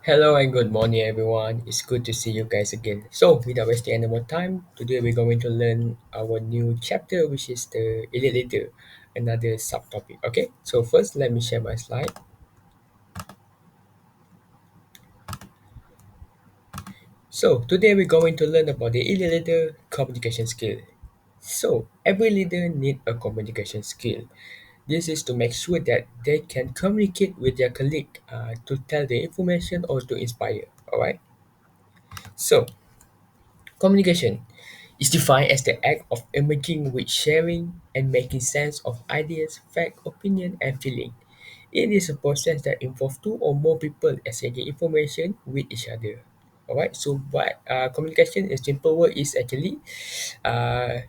Hello and good morning, everyone. It's good to see you guys again. So, without wasting any more time, today we're going to learn our new chapter, which is the elite leader, another subtopic. Okay, so first, let me share my slide. So, today we're going to learn about the elite leader communication skill. So, every leader need a communication skill. This is to make sure that they can communicate with their colleague to tell the information or to inspire. All right. So, communication is defined as the act of emerging with sharing and making sense of ideas, fact, opinion, and feeling. It is a process that involves two or more people exchanging information with each other. Alright, so what communication in simple word is actually uh,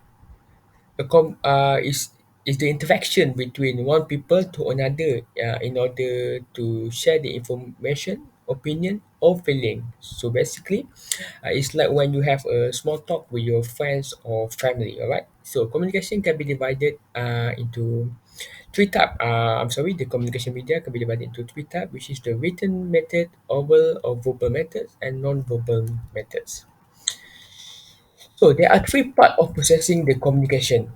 is the interaction between one people to another in order to share the information, opinion, or feeling. So basically, it's like when you have a small talk with your friends or family. All right. So communication can be divided into three type. The communication media can be divided into three type, which is the written method, oral or verbal methods, and non-verbal methods. So there are three parts of processing the communication,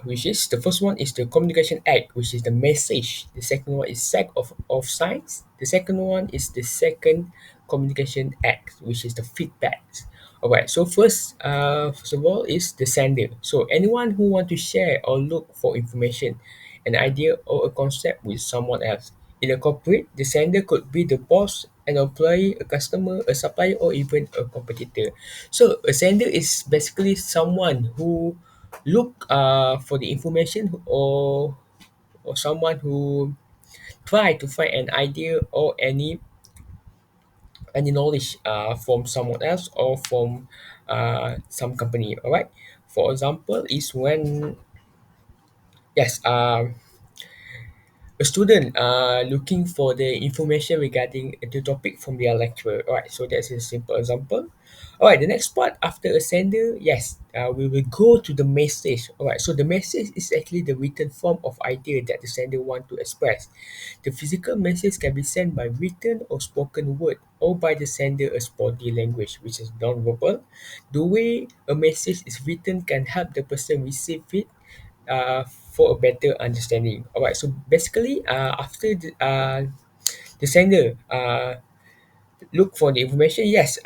which is the first one is the communication act, which is the message. The second one is sack of signs. The second one is the second communication act, which is the feedback. Alright, so first of all is the sender. So anyone who want to share or look for information, an idea or a concept with someone else. In a corporate, the sender could be the boss, an employee, a customer, a supplier, or even a competitor. So a sender is basically someone who look for the information or someone who try to find an idea or any knowledge from someone else or from some company. All right. For example, is when yes a student looking for the information regarding the topic from their lecturer. All right, so that's a simple example. All right, the next part after a sender, yes, we will go to the message. All right, so the message is actually the written form of idea that the sender want to express. The physical message can be sent by written or spoken word or by the sender as body language, which is non-verbal. The way a message is written can help the person receive it for a better understanding. Alright, so basically, after the sender look for the information, yes,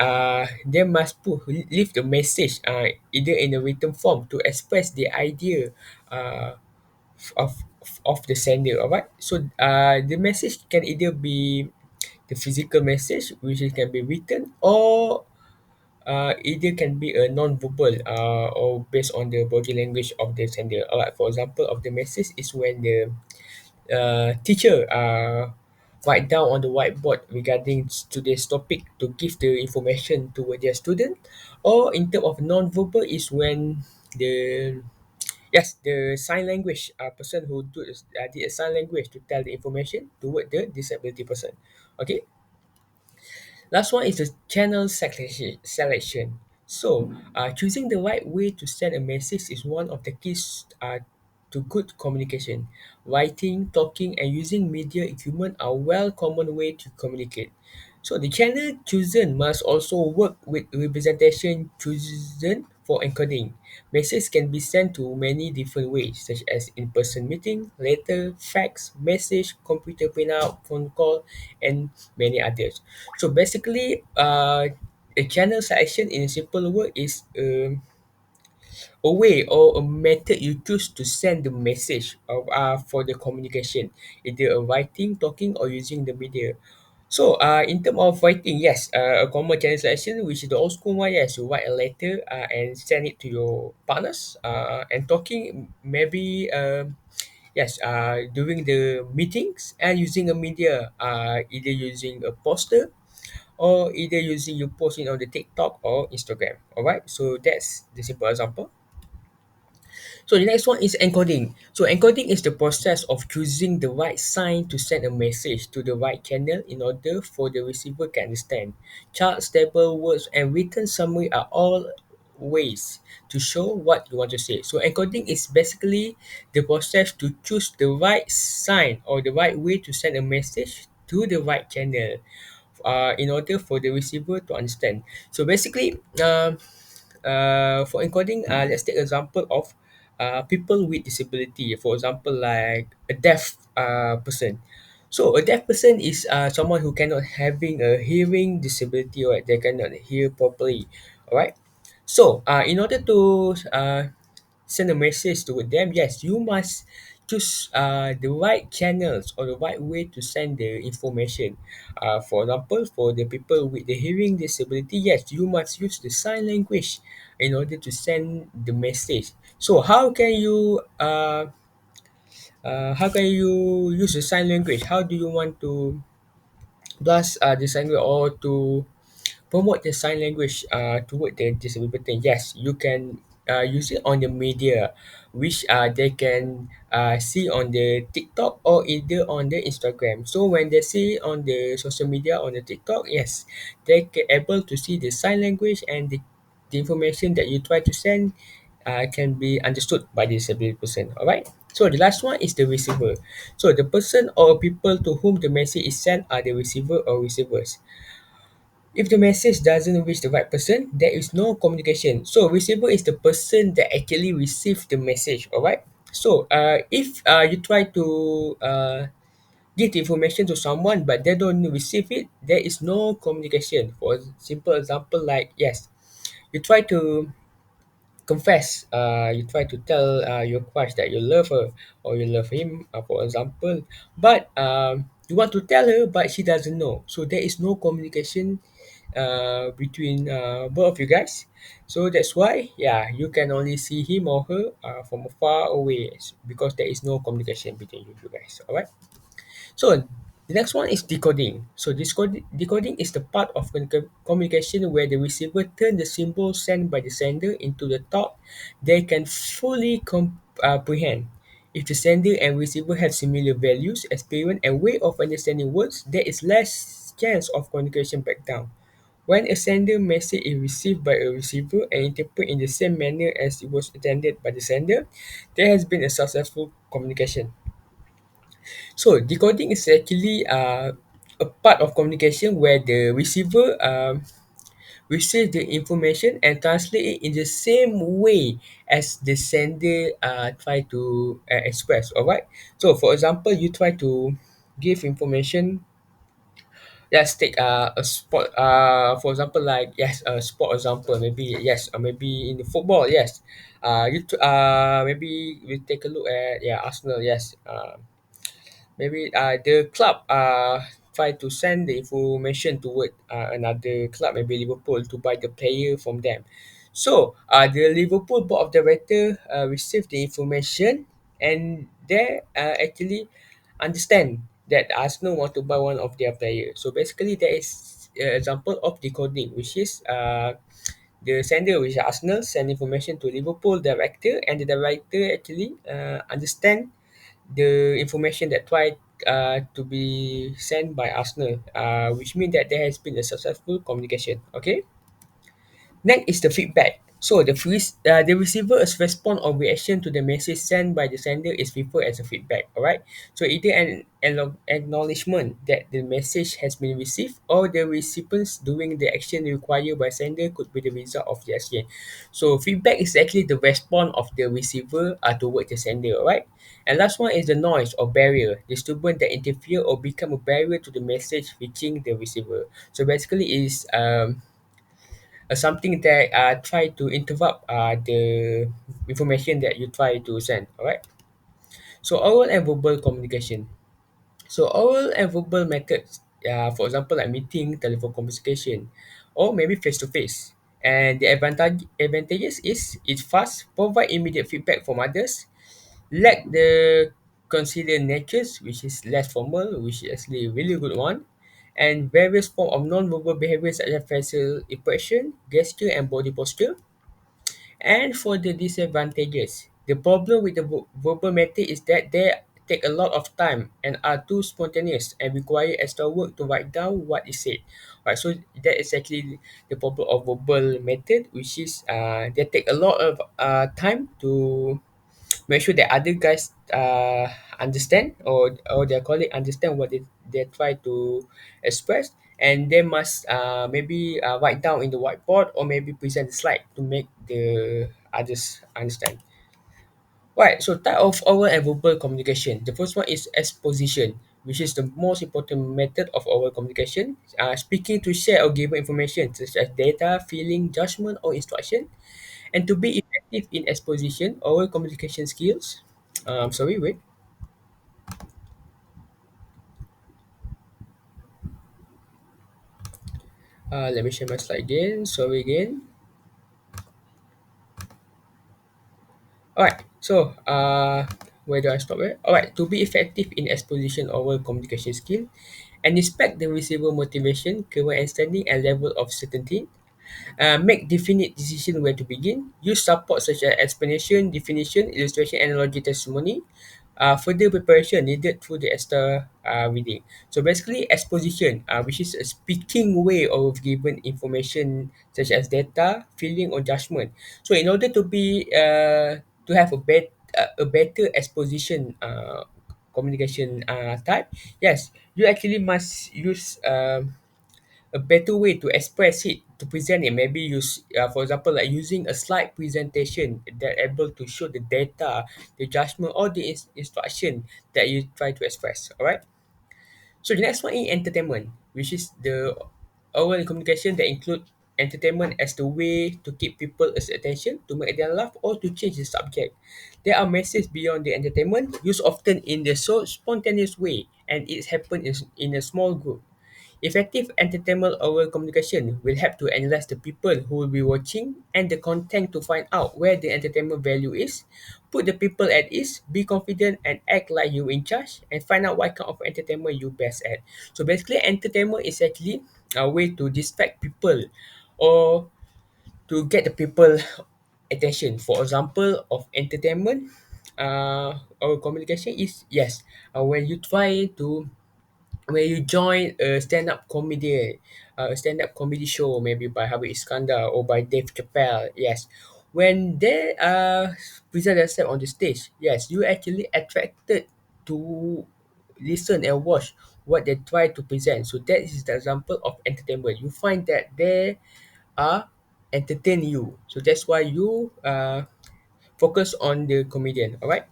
they must leave the message either in a written form to express the idea uh, of of the sender. Alright, so the message can either be the physical message, which it can be written, or either can be a non-verbal or based on the body language of the sender. Alright, for example, of the message is when the teacher write down on the whiteboard regarding today's topic to give the information to their student, or in term of non-verbal is when the yes the sign language person who did a sign language to tell the information toward the disability person. Okay. Last one is the channel selection. So, choosing the right way to send a message is one of the keys to good communication. Writing, talking, and using media equipment are well common way to communicate. So, the channel chosen must also work with representation chosen for encoding. Messages can be sent to many different ways, such as in-person meeting, letter, fax, message, computer printout, phone call, and many others. So basically, a channel selection in a simple word is a way or a method you choose to send the message of for the communication, either a writing, talking, or using the media. So, in terms of writing, yes, a common channel selection, which is the old school one, yes, you write a letter and send it to your partners. And talking, maybe, yes, during the meetings and using a media, either using a poster or either using you post it on the TikTok or Instagram. All right, so that's the simple example. So the next one is encoding. So encoding is the process of choosing the right sign to send a message to the right channel in order for the receiver can understand. Charts, table, words, and written summary are all ways to show what you want to say. So encoding is basically the process to choose the right sign or the right way to send a message to the right channel. in order for the receiver to understand. So basically, for encoding, let's take example of people with disability. For example, like a deaf person. So a deaf person is someone who cannot having a hearing disability, or they cannot hear properly. All right. So in order to send a message to them, yes, you must choose the right channels or the right way to send the information. For example, for the people with the hearing disability, yes, you must use the sign language in order to send the message. So how can you use the sign language? How do you want to blast the sign language, or to promote the sign language toward the disabled person? Yes, you can use it on the media, which they can see on the TikTok or either on the Instagram. So when they see on the social media on the TikTok, yes, they can able to see the sign language, and the information that you try to send can be understood by the disabled person. All right. So the last one is the receiver. So the person or people to whom the message is sent are the receiver or receivers. If the message doesn't reach the right person, there is no communication. So receiver is the person that actually receives the message. All right. So if you try to give the information to someone but they don't receive it, there is no communication. For simple example, like yes, you try to confess, you try to tell your crush that you love her or you love him, for example, but you want to tell her but she doesn't know, so there is no communication between both of you guys. So that's why, yeah, you can only see him or her from far away, because there is no communication between you guys. All right. So the next one is decoding. So decoding is the part of communication where the receiver turns the symbol sent by the sender into the thought they can fully comprehend. If the sender and receiver have similar values, experience, and way of understanding words, there is less chance of communication breakdown. When a sender message is received by a receiver and interpreted in the same manner as it was intended by the sender, there has been a successful communication. So decoding is actually a part of communication where the receiver receives the information and translate it in the same way as the sender try to express. All right. So for example, you try to give information. Let's take a sport. For example, like yes, a sport example. Maybe yes, or maybe in the football. Yes. Maybe we take a look at, yeah, Arsenal. Yes. Maybe the club try to send the information toward another club, maybe Liverpool, to buy the player from them. So the Liverpool board of director received the information, and they actually understand that Arsenal want to buy one of their players. So basically, there is an example of decoding, which is the sender, which is Arsenal, send information to Liverpool director, and the director actually understand the information that tried to be sent by Arsenal, which means that there has been a successful communication. Okay. Next is the feedback. So the receiver's response or reaction to the message sent by the sender is referred as a feedback. All right. So either an acknowledgement that the message has been received, or the recipients doing the action required by sender could be the result of the action. So feedback is actually the response of the receiver toward the sender. All right. And last one is the noise or barrier, disturbance that interfere or become a barrier to the message reaching the receiver. So basically, is something that try to interrupt the information that you try to send. All right. So oral and verbal communication. So oral and verbal methods, for example, like meeting, telephone communication, or maybe face to face. And the advantages is it's fast, provide immediate feedback from others, lack the considered natures, which is less formal, which is actually a really good one, and various form of non-verbal behaviors such as facial expression, gesture, and body posture. And for the disadvantages, the problem with the verbal method is that they take a lot of time and are too spontaneous and require extra work to write down what is said. Right, so that is actually the problem of verbal method, which is they take a lot of time to make sure that other guys understand, or their colleague understand what they try to express, and they must maybe write down in the whiteboard or maybe present the slide to make the others understand. Right, so type of oral and verbal communication. The first one is exposition, which is the most important method of oral communication. Speaking to share or give information such as data, feeling, judgment, or instruction. And to be effective in exposition, oral communication skills. Sorry, wait. Let me share my slide again. Sorry again. Alright, so where do I stop at? Alright, to be effective in exposition oral communication skill and inspect the receiver motivation, current understanding, and level of certainty. Make definite decision where to begin. Use support such as explanation, definition, illustration, analogy, testimony. Further preparation needed through the extra reading. So basically, exposition, which is a speaking way of given information such as data, feeling, or judgment. So in order to be to have a better exposition communication type, yes, you actually must use a better way to express it, to present it. Maybe use for example, like using a slide presentation that able to show the data, the judgment, or the instruction that you try to express. All right. So the next one is entertainment, which is the oral communication that include entertainment as the way to keep people's attention, to make them laugh, or to change the subject. There are messages beyond the entertainment, used often in the so spontaneous way, and it happens in a small group. Effective entertainment oral communication will help to analyze the people who will be watching and the content to find out where the entertainment value is, put the people at ease, be confident and act like you in charge, and find out what kind of entertainment you best at. So basically, entertainment is actually a way to distract people or to get the people attention. For example, of entertainment, our communication is yes, when you try to when you join a stand-up comedy, a stand-up comedy show, maybe by Harvey Iskandar or by Dave Chappelle, yes, when they present themselves on the stage, yes, you actually attracted to listen and watch what they try to present. So that is the example of entertainment. You find that they are entertain you. So that's why you focus on the comedian. All right.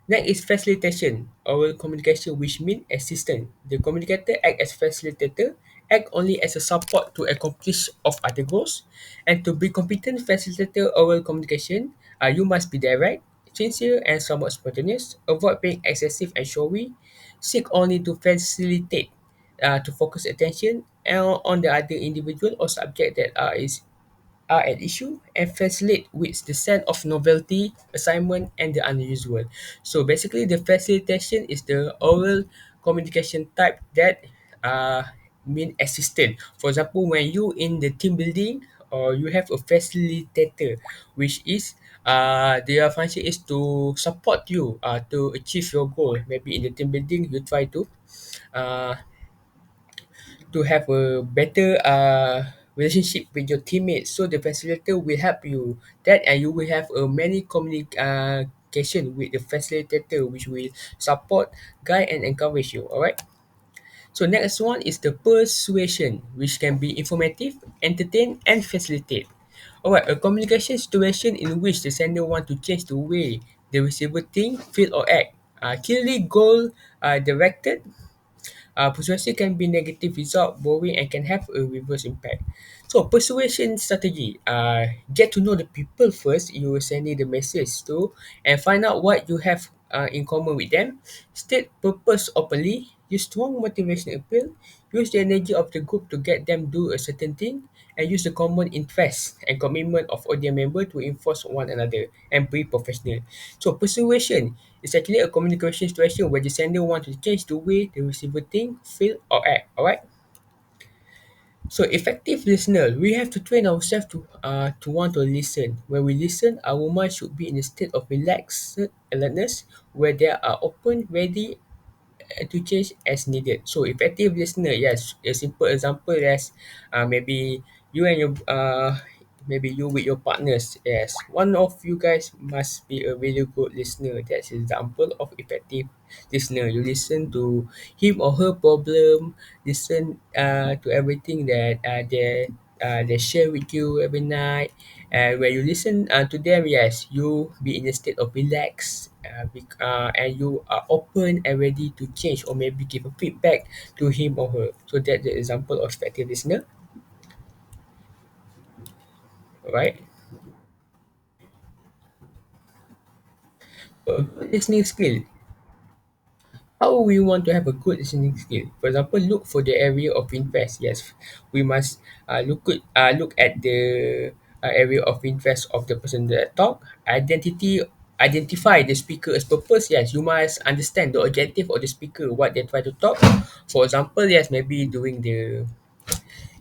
Next is facilitation, oral communication, which means assistant. The communicator act as facilitator, act only as a support to accomplish of other goals. And to be competent facilitator oral communication, you must be direct, sincere, and somewhat spontaneous. Avoid being excessive and showy. Seek only to facilitate, to focus attention on the other individual or subject that are at issue and facilitate with the sense of novelty, assignment, and the unusual. So basically, the facilitation is the oral communication type that mean assistant. For example, when you in the team building or you have a facilitator, which is their function is to support you to achieve your goal. Maybe in the team building, you try uh, to have a better relationship with your teammates. So the facilitator will help you that, and you will have a many communication with the facilitator, which will support, guide, and encourage you. All right. So next one is the persuasion, which can be informative, entertain, and facilitate. Alright, a communication situation in which the sender want to change the way the receiver think, feel, or act. Clearly goal directed. Persuasion can be negative result, boring, and can have a reverse impact. So persuasion strategy, get to know the people first you are sending the message to, and find out what you have in common with them. State purpose openly. Use strong motivation appeal. Use the energy of the group to get them do a certain thing, and use the common interest and commitment of audience member to enforce one another and be professional. So persuasion is actually a communication situation where the sender wants to change the way the receiver think, feel, or act. Alright. So effective listener, we have to train ourselves to want to listen. When we listen, our mind should be in a state of relaxed alertness where they are open, ready, to change as needed. So effective listener, yes, a simple example is maybe you and your maybe you with your partners. Yes, one of you guys must be a really good listener. That's an example of effective listener. You listen to him or her problem, listen to everything that they share with you every night. And when you listen to them, yes, you be in a state of relax, and you are open and ready to change or maybe give a feedback to him or her. So that's the example of effective listener, right? A good listening skill. How we want to have a good listening skill? For example, look for the area of interest. Yes, we must look at the area of interest of the person that talk. Identify the speaker's purpose. Yes, you must understand the objective of the speaker, what they try to talk. For example, yes, maybe doing the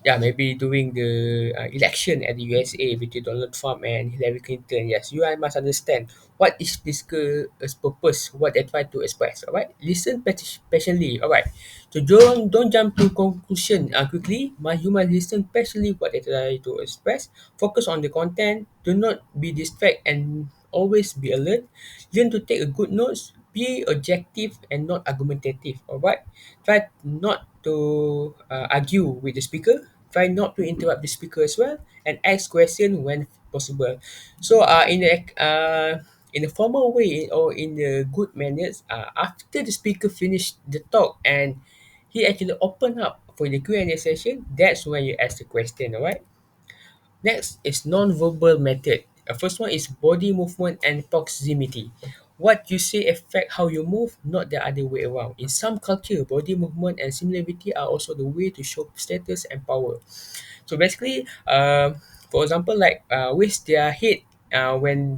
maybe during the election at the USA between Donald Trump and Hillary Clinton. Yes, you I must understand what is this purpose, what they try to express. All right, listen patiently. All right, so don't jump to conclusion quickly. You must listen patiently what they try to express. Focus on the content. Do not be distracted and always be alert. Learn to take a good notes. Be objective and not argumentative. All right, try not to argue with the speaker. Try not to interrupt the speaker as well, and ask question when possible. So in a formal way or in the good manners, after the speaker finished the talk and he actually opened up for the Q&A session, that's when you ask the question. All right. Next is non-verbal method. First one is body movement and proximity. What you say affect how you move, not the other way around. In some culture, body movement and similarity are also the way to show status and power. So basically, for example, like with their head when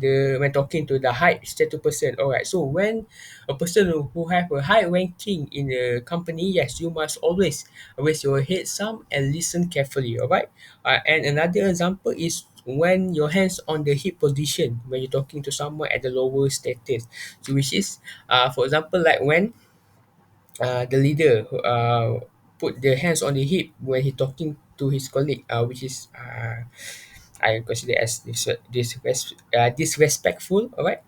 talking to the high status person. All right. So when a person who have a high ranking in a company, yes, you must always raise your head some and listen carefully. All right. And another example is when your hands on the hip position when you're talking to someone at the lower status. So which is, for example, like when the leader put the hands on the hip when he talking to his colleague, which is I consider as disrespectful. All right.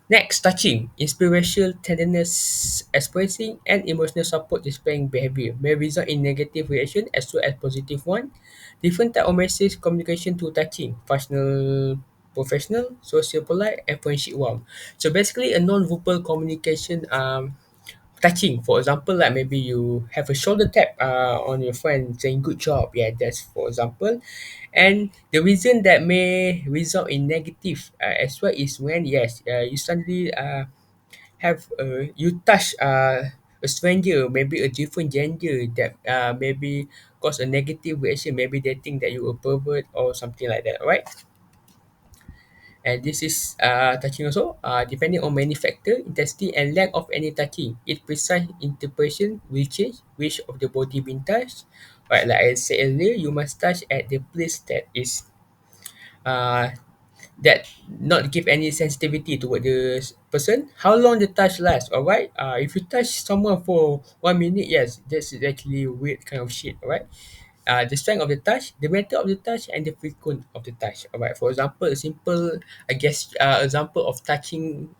Next, touching, inspirational tenderness, expressing, and emotional support displaying behavior may result in negative reaction as well as positive one. Different type of message communication to touching, functional, professional, social polite, and friendship warm. So basically, a non-verbal communication touching. For example, like maybe you have a shoulder tap on your friend saying good job. Yeah, that's for example. And the reason that may result in negative as well is when yes, you suddenly have you touch a stranger, maybe a different gender that maybe cause a negative reaction. Maybe they think that you a pervert or something like that, right? And this is touching also, depending on many factors, intensity and length of any touching. Its precise interpretation will change which of the body being touched. Right, like I said earlier, you must touch at the place uh, that not give any sensitivity toward the person. How long the touch lasts, alright? If you touch someone for 1 minute, yes, that's actually weird kind of shit, alright? The strength of the touch, the method of the touch, and the frequency of the touch. Alright, for example, a simple, I guess, example of touching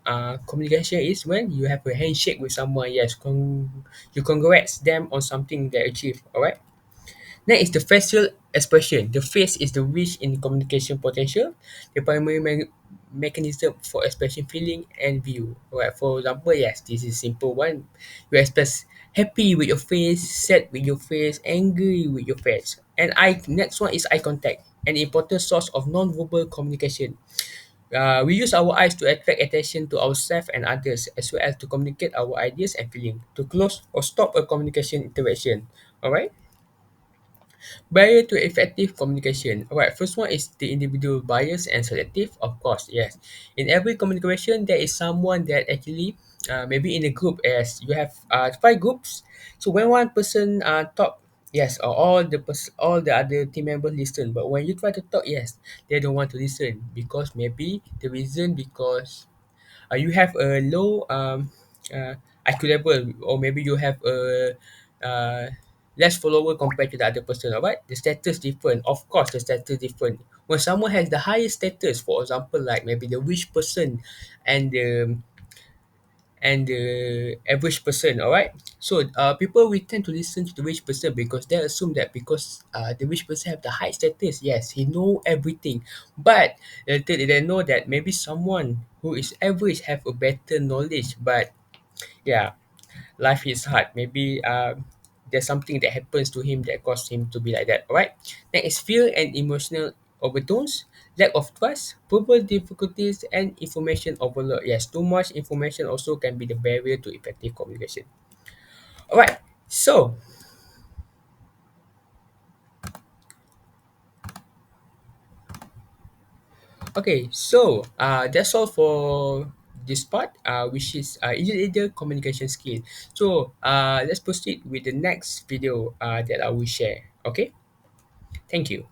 communication is when you have a handshake with someone. Yes, you congrats them on something they achieve. Alright. Next is the facial expression. The face is the rich in communication potential, the primary mechanism for expressing feeling and view. Alright, for example, yes, this is simple one. You express happy with your face, sad with your face, angry with your face. And next one is eye contact, an important source of non-verbal communication. We use our eyes to attract attention to ourselves and others, as well as to communicate our ideas and feeling, to close or stop a communication interaction. Alright. Barrier to effective communication. Alright, first one is the individual bias and selective. Of course, yes. In every communication, there is someone that actually, maybe in a group, as you have five groups. So when one person talk, yes, or all the other team members listen. But when you try to talk, yes, they don't want to listen because maybe the reason because you have a low IQ level, or maybe you have a uh, less follower compared to the other person, alright? The status different. Of course, the status different. When someone has the highest status, for example, like maybe the rich person and the average person, alright? So people we tend to listen to the rich person because they assume that because the rich person have the high status, yes, he know everything. But they know that maybe someone who is average have a better knowledge, but yeah, life is hard. Maybe there's something that happens to him that caused him to be like that. All right. Next is fear and emotional overtones, lack of trust, verbal difficulties, and information overload. Yes, too much information also can be the barrier to effective communication. All right. So, okay. So, that's all for this part, which is either communication skill. So, let's proceed with the next video that I will share. Okay. Thank you.